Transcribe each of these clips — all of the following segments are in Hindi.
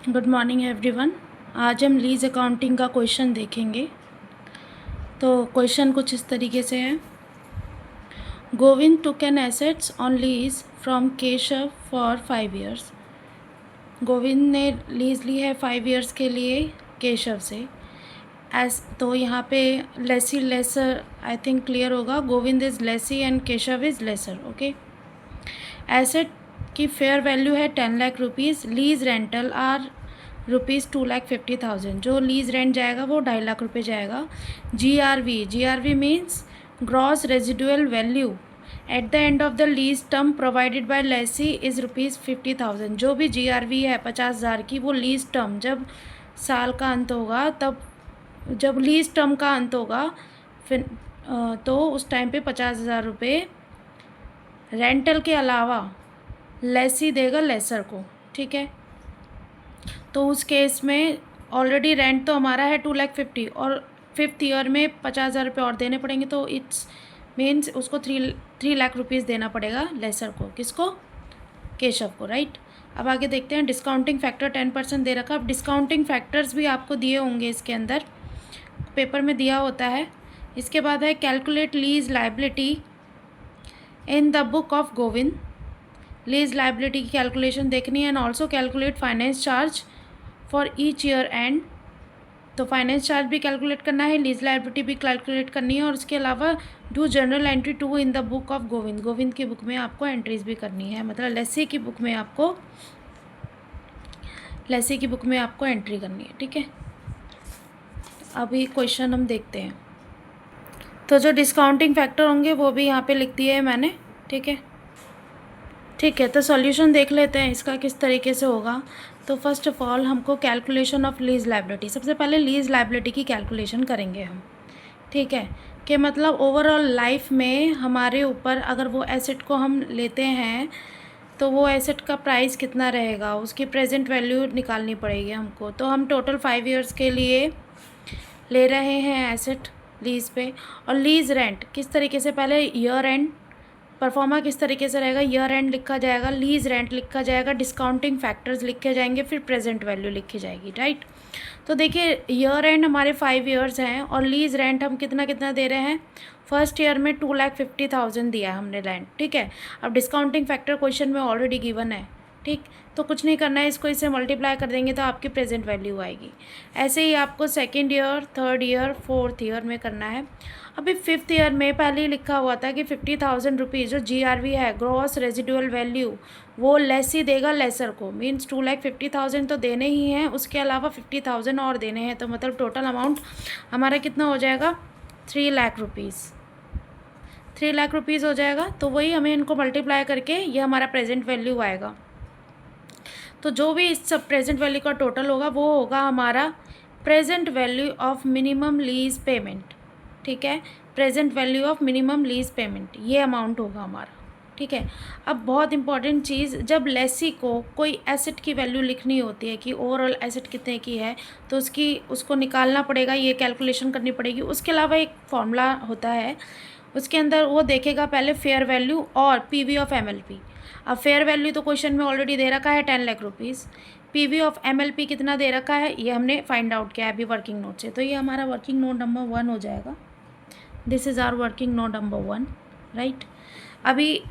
Good morning everyone. आज हम लीज अकाउंटिंग का क्वेश्चन देखेंगे। तो क्वेश्चन कुछ इस तरीके से है। Govind took an assets on lease from Keshav for 5 years. Govind ने लीज ली है 5 ईयर्स के लिए केशव से। तो यहाँ पे lessee lessor I think clear होगा। Govind is lessee and Keshav is lessor. Okay. Asset की फेयर वैल्यू है 10 lakh rupees. Lease rental are ₹2,50,000। जो लीज रेंट जाएगा वो 2.5 लाख रुपये जाएगा। GRV means gross residual value at the end of the lease term provided by lessee is ₹50,000। जो भी GRV है 50,000 की, वो लीज टर्म जब साल का अंत होगा, तब जब लीज टर्म का अंत होगा फिर तो उस टाइम पे 50,000 रुपये रेंटल के अलावा लेसी देगा लेसर को। ठीक है। तो उस केस में ऑलरेडी रेंट तो हमारा है 2,50,000 और 5th ईयर में 50,000 रुपये और देने पड़ेंगे। तो इट्स मीन्स उसको 3 लाख रुपीज़ देना पड़ेगा लेसर को। किसको? केशव को। राइट। अब आगे देखते हैं। डिस्काउंटिंग फैक्टर 10% दे रखा। अब डिस्काउंटिंग फैक्टर्स भी आपको दिए होंगे, इसके अंदर पेपर में दिया होता है। इसके बाद है calculate lease liability in the book of Govind. Lease liability की कैलकुलेशन देखनी है and also calculate finance charge for each year and. तो फाइनेंस चार्ज भी कैलकुलेट करना है, लीज लाइबिलिटी भी कैलकुलेट करनी है, और उसके अलावा do general entry 2 in the book of Govind. Govind की बुक में आपको एंट्रीज भी करनी है, मतलब लेसी की बुक में आपको एंट्री करनी है। ठीक है। अभी क्वेश्चन हम देखते हैं। तो जो डिस्काउंटिंग फैक्टर होंगे वो भी यहाँ पे लिख दिए है मैंने। ठीक है। तो सॉल्यूशन देख लेते हैं इसका किस तरीके से होगा। तो फर्स्ट ऑफ ऑल हमको कैलकुलेशन ऑफ लीज लाइबिलिटी, सबसे पहले लीज लाइबिलिटी की कैलकुलेशन करेंगे हम। ठीक है। कि मतलब ओवरऑल लाइफ में हमारे ऊपर अगर वो एसेट को हम लेते हैं तो वो एसेट का प्राइस कितना रहेगा, उसकी प्रेजेंट वैल्यू निकालनी पड़ेगी हमको। तो हम टोटल 5 ईयर्स के लिए ले रहे हैं एसेट लीज पे। और लीज रेंट किस तरीके से, पहले ईयर एंड परफॉर्मा किस तरीके से रहेगा, ईयर एंड लिखा जाएगा, लीज रेंट लिखा जाएगा, डिस्काउंटिंग फैक्टर्स लिखे जाएंगे, फिर प्रेजेंट वैल्यू लिखी जाएगी। राइट। तो देखिए ईयर एंड हमारे 5 ईयर्स हैं और लीज रेंट हम कितना कितना दे रहे हैं। फर्स्ट ईयर में 2,50,000 दिया है हमने रेंट। ठीक है। अब डिस्काउंटिंग फैक्टर क्वेश्चन में ऑलरेडी गिवन है। ठीक। तो कुछ नहीं करना है, इसको इससे मल्टीप्लाई कर देंगे तो आपकी प्रेजेंट वैल्यू आएगी। ऐसे ही आपको second year, third year, fourth year में करना है। अभी 5th ईयर में पहले ही लिखा हुआ था कि 50,000 रुपीज़ जो GRV है, ग्रॉस रेजिडुअल वैल्यू, वो लेसी देगा लेसर को। मीन्स 2,50,000 तो देने ही हैं, उसके अलावा 50,000 और देने हैं। तो मतलब टोटल अमाउंट हमारा कितना हो जाएगा, 3 लाख रुपीज़। 3 लाख रुपीज़ हो जाएगा। तो वही हमें इनको मल्टीप्लाई करके ये हमारा प्रेजेंट वैल्यू आएगा। तो जो भी इस सब प्रेजेंट वैल्यू का टोटल होगा वो होगा हमारा present value of minimum lease payment. ठीक है। Present value of minimum lease payment, ये अमाउंट होगा हमारा। ठीक है। अब बहुत इंपॉर्टेंट चीज़, जब लेसी को कोई एसेट की वैल्यू लिखनी होती है कि ओवरऑल एसेट कितने की है, तो उसको निकालना पड़ेगा, ये कैलकुलेशन करनी पड़ेगी। उसके अलावा एक फॉर्मूला होता है, उसके अंदर वो देखेगा पहले फेयर वैल्यू और PV ऑफ MLP। अब फेयर वैल्यू तो क्वेश्चन में ऑलरेडी दे रखा है 10 lakh rupees. PV of MLP कितना दे रखा है ये हमने फाइंड आउट किया है अभी वर्किंग नोट से। तो ये हमारा वर्किंग नोट नंबर 1 हो जाएगा। This is our working note number 1। Right. अभी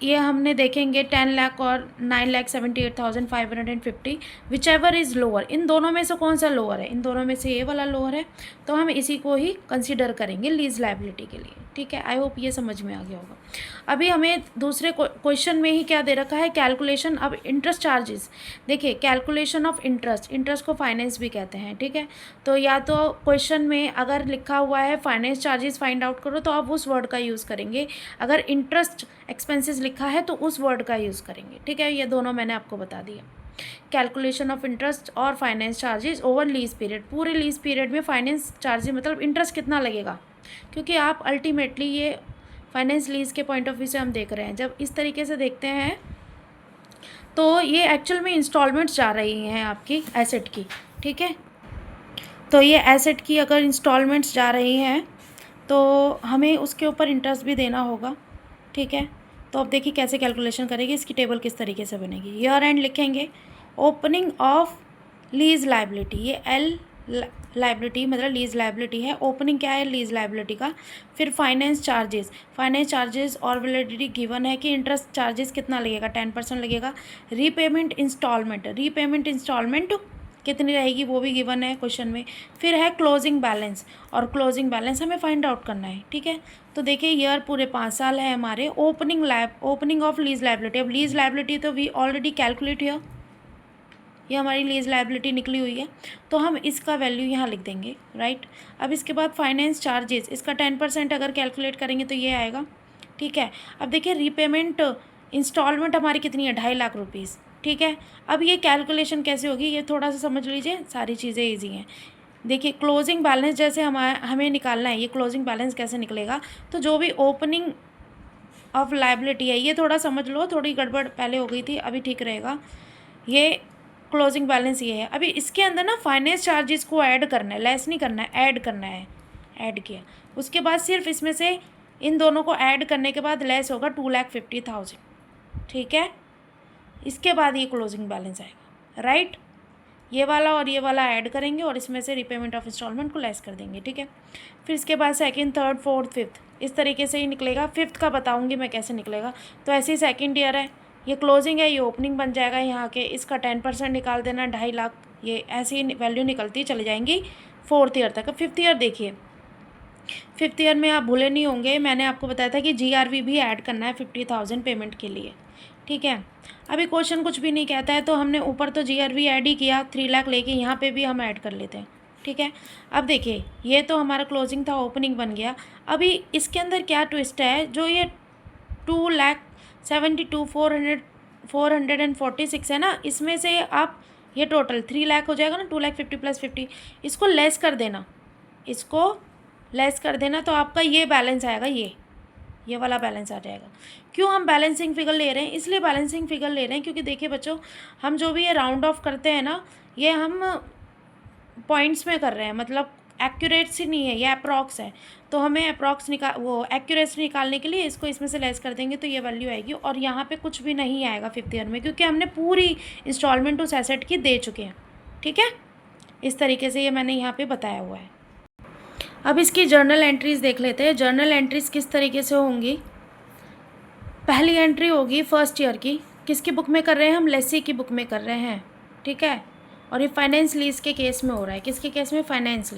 ये हमने देखेंगे 10 लाख और 9,78,550, विच एवर इज़ लोअर। इन दोनों में से कौन सा लोअर है, इन दोनों में से ये वाला लोअर है, तो हम इसी को ही कंसीडर करेंगे लीज लाइबिलिटी के लिए। ठीक है। आई होप ये समझ में आ गया होगा। अभी हमें दूसरे क्वेश्चन में ही क्या दे रखा है, कैलकुलेशन ऑफ इंटरेस्ट चार्जेस। देखिए कैलकुलेशन ऑफ इंटरेस्ट को फाइनेंस भी कहते हैं। ठीक है। तो या तो क्वेश्चन में अगर लिखा हुआ है फाइनेंस चार्जेस फाइंड आउट करो तो आप उस वर्ड का यूज़ करेंगे, अगर इंटरेस्ट एक्सपेंसेस लिखा है तो उस वर्ड का यूज़ करेंगे। ठीक है। ये दोनों मैंने आपको बता दिया। कैलकुलेशन ऑफ इंटरेस्ट और finance charges over lease period. पूरे लीज पीरियड में फाइनेंस चार्जेस मतलब इंटरेस्ट कितना लगेगा, क्योंकि आप अल्टीमेटली ये फाइनेंस लीज के पॉइंट ऑफ व्यू से हम देख रहे हैं। जब इस तरीके से देखते हैं तो ये एक्चुअल में इंस्टॉलमेंट्स जा रही हैं आपकी एसेट की। ठीक है। तो ये एसेट की अगर इंस्टॉलमेंट्स जा रही हैं तो हमें उसके ऊपर इंटरेस्ट भी देना होगा। ठीक है। तो अब देखिए कैसे कैलकुलेशन करेंगे, इसकी टेबल किस तरीके से बनेगी। ईयर एंड लिखेंगे ओपनिंग ऑफ लीज लाइबिलिटी, ये एल लाइबिलिटी मतलब लीज लाइबिलिटी है, ओपनिंग क्या है लीज लाइबिलिटी का। फिर फाइनेंस चार्जेस और वैलिडिटी गिवन है कि इंटरेस्ट चार्जेस कितना लगेगा, 10% लगेगा। रीपेमेंट इंस्टॉलमेंट कितनी रहेगी वो भी गिवन है क्वेश्चन में। फिर है क्लोजिंग बैलेंस, और क्लोजिंग बैलेंस हमें फाइंड आउट करना है, ठीक है। तो देखिए ईयर पूरे 5 साल है हमारे। ओपनिंग ऑफ लीज लाइबिलिटी, अब लीज लाइबिलिटी तो वी ऑलरेडी कैलकुलेट हियर, ये हमारी लीज लाइबिलिटी निकली हुई है, तो हम इसका वैल्यू यहाँ लिख देंगे, राइट। अब इसके बाद फाइनेंस चार्जेस, इसका 10% अगर कैलकुलेट करेंगे तो ये आएगा, ठीक है। अब देखिए रीपेमेंट इंस्टॉलमेंट हमारी कितनी है, 2.5 लाख रुपीज़, ठीक है। अब ये कैलकुलेशन कैसे होगी ये थोड़ा सा समझ लीजिए, सारी चीज़ें ईजी हैं। देखिए क्लोजिंग बैलेंस जैसे हमें निकालना है, ये क्लोजिंग बैलेंस कैसे निकलेगा, तो जो भी ओपनिंग ऑफ लाइबिलिटी है, ये थोड़ा समझ लो, थोड़ी गड़बड़ पहले हो गई थी, अभी ठीक रहेगा। ये क्लोजिंग बैलेंस ये है। अभी इसके अंदर ना फाइनेंस चार्जेस को ऐड करना है, लेस नहीं करना है, ऐड करना है, ऐड किया। उसके बाद सिर्फ इसमें से इन दोनों को ऐड करने के बाद लेस होगा 2,50,000, ठीक है। इसके बाद ये क्लोजिंग बैलेंस आएगा, राइट। ये वाला और ये वाला ऐड करेंगे और इसमें से रिपेमेंट ऑफ इंस्टॉलमेंट को लेस कर देंगे, ठीक है। फिर इसके बाद सेकंड, थर्ड, फोर्थ, फिफ्थ इस तरीके से ही निकलेगा। फिफ्थ का बताऊंगी मैं कैसे निकलेगा। तो ऐसे ही सेकंड ईयर है, ये क्लोजिंग है, ये ओपनिंग बन जाएगा यहाँ के, इसका 10% निकाल देना, 2.5 लाख, ये ऐसी वैल्यू निकलती चली जाएंगी फोर्थ ईयर तक। फिफ्थ ईयर देखिए, फिफ्थ ईयर में आप भूले नहीं होंगे, मैंने आपको बताया था कि GRV भी ऐड करना है 50,000 पेमेंट के लिए, ठीक है। अभी क्वेश्चन कुछ भी नहीं कहता है तो हमने ऊपर तो GRV ऐड ही किया 3 लाख लेके, यहाँ पे भी हम ऐड कर लेते हैं, ठीक है। अब देखिए ये तो हमारा क्लोजिंग था, ओपनिंग बन गया। अभी इसके अंदर क्या ट्विस्ट है, जो ये 2,72,446 है ना, इसमें से आप ये टोटल 3 लाख हो जाएगा ना, 2,50,000 + 50, इसको लेस कर देना, इसको लेस कर देना, तो आपका ये बैलेंस आएगा, ये वाला बैलेंस आ जाएगा। क्यों हम बैलेंसिंग फिगर ले रहे हैं, इसलिए बैलेंसिंग फिगर ले रहे हैं क्योंकि देखिए बच्चों, हम जो भी ये राउंड ऑफ करते हैं ना, ये हम पॉइंट्स में कर रहे हैं, मतलब एक्यूरेसी नहीं है, ये अप्रॉक्स है। तो हमें एक्यूरेसी निकालने के लिए इसको इसमें से लेस कर देंगे तो ये वैल्यू आएगी। और यहाँ पे कुछ भी नहीं आएगा फिफ्थ ईयर में, क्योंकि हमने पूरी इंस्टॉलमेंट उस एसेट की दे चुके हैं, ठीक है। इस तरीके से ये मैंने यहाँ पे बताया हुआ है। अब इसकी जर्नल एंट्रीज देख लेते हैं। जर्नल एंट्रीज किस तरीके से होंगी। पहली एंट्री होगी फर्स्ट ईयर की, किसकी बुक में कर रहे हैं हम, लेसी की बुक में कर रहे हैं, ठीक है। और ये फाइनेंस लीज के केस में हो रहा है, किसके केस में, फाइनेंस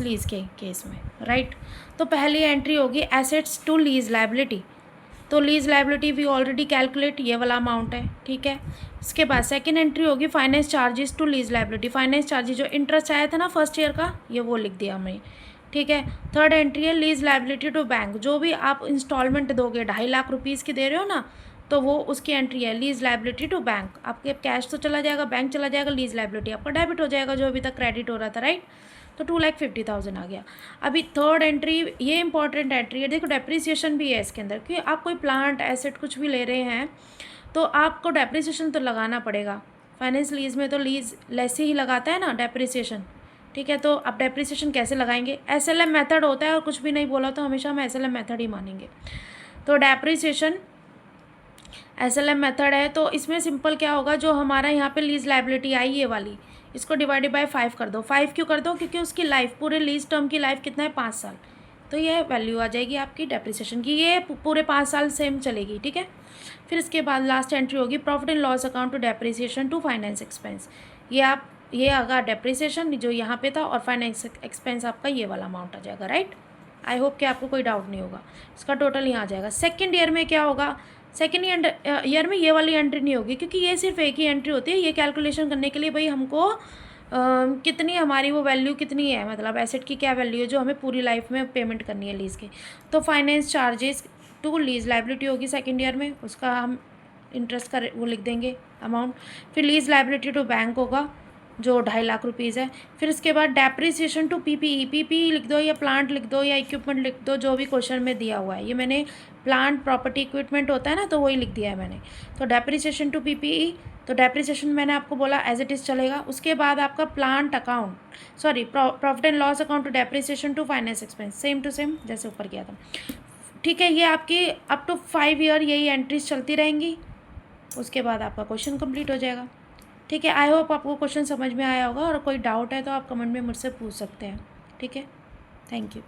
लीज के केस में, राइट। तो पहली एंट्री होगी एसेट्स टू लीज लाइबिलिटी, तो lease liability we already calculate, ये वाला अमाउंट है, ठीक है। इसके बाद सेकंड एंट्री होगी finance charges to lease liability, finance charges जो इंटरेस्ट आया था ना फर्स्ट ईयर का, ये वो लिख दिया हमने, ठीक है। थर्ड एंट्री है लीज लाइबिलिटी टू बैंक, जो भी आप इंस्टॉलमेंट दोगे 2.5 लाख रुपीज़ की दे रहे हो ना, तो वो उसकी एंट्री है लीज लाइबिलिटी टू बैंक। आपके कैश तो चला जाएगा, बैंक चला जाएगा, लीज लाइबिलिटी आपका डेबिट हो जाएगा, जो अभी तक क्रेडिट हो रहा था, राइट। तो 2,50,000 आ गया। अभी थर्ड एंट्री, ये इंपॉर्टेंट एंट्री है, देखो डेप्रिसिएशन भी है इसके अंदर, क्योंकि आप कोई प्लांट एसेट कुछ भी ले रहे हैं तो आपको डेप्रिसिएशन तो लगाना पड़ेगा। फाइनेंस लीज में तो लीज लेसी ही लगाता है ना डेप्रिसिएशन, ठीक है। तो आप डेप्रिसिएशन कैसे लगाएंगे, SLM मेथड होता है, और कुछ भी नहीं बोला तो हमेशा हम SLM मेथड ही मानेंगे। तो डेप्रिसिएशन SLM मेथड है, तो इसमें सिंपल क्या होगा, जो हमारा यहाँ पे लीज लाइबिलिटी आई ये वाली, इसको डिवाइडेड बाय 5 कर दो। 5 क्यों कर दो, क्योंकि उसकी लाइफ, पूरे लीज टर्म की लाइफ कितना है, 5 साल। तो ये वैल्यू आ जाएगी आपकी डेप्रिसिएशन की, ये पूरे 5 साल सेम चलेगी, ठीक है। फिर इसके बाद लास्ट एंट्री होगी profit and loss account to depreciation to finance expense, ये आगा डेप्रिसिएशन जो यहाँ पे था, और फाइनेंस एक्सपेंस आपका ये वाला अमाउंट आ जाएगा, राइट। आई होप कि आपको कोई डाउट नहीं होगा, इसका टोटल यहाँ आ जाएगा। सेकेंड ईयर में क्या होगा, सेकेंड ईयर में ये वाली एंट्री नहीं होगी, क्योंकि ये सिर्फ एक ही एंट्री होती है, ये कैलकुलेशन करने के लिए भाई हमको कितनी हमारी वो वैल्यू कितनी है, मतलब एसेट की क्या वैल्यू है जो हमें पूरी लाइफ में पेमेंट करनी है लीज़ की। तो finance charges to lease liability होगी सेकेंड ईयर में, उसका हम इंटरेस्ट का वो लिख देंगे अमाउंट। फिर लीज़ लाइबिलिटी टू बैंक होगा जो 2.5 लाख रुपीज़ है। फिर इसके बाद डेप्रिसिएशन टू PPE लिख दो, या प्लांट लिख दो, या इक्विपमेंट लिख दो, जो भी क्वेश्चन में दिया हुआ है। ये मैंने प्लांट प्रॉपर्टी इक्विपमेंट होता है ना, तो वही लिख दिया है मैंने। तो डेप्रिसिएशन टू PPE, तो डेप्रिसिएशन मैंने आपको बोला एज इट इज़ चलेगा। उसके बाद आपका plant account, profit and loss account to depreciation to finance expense, same to same जैसे ऊपर किया था। ठीक है, ये आपकी अप टू 5 ईयर यही एंट्रीज चलती रहेंगी, उसके बाद आपका क्वेश्चन कंप्लीट हो जाएगा। ठीक है, आई होप आपको क्वेश्चन समझ में आया होगा, और कोई डाउट है तो आप कमेंट में मुझसे पूछ सकते हैं। ठीक है, थैंक यू।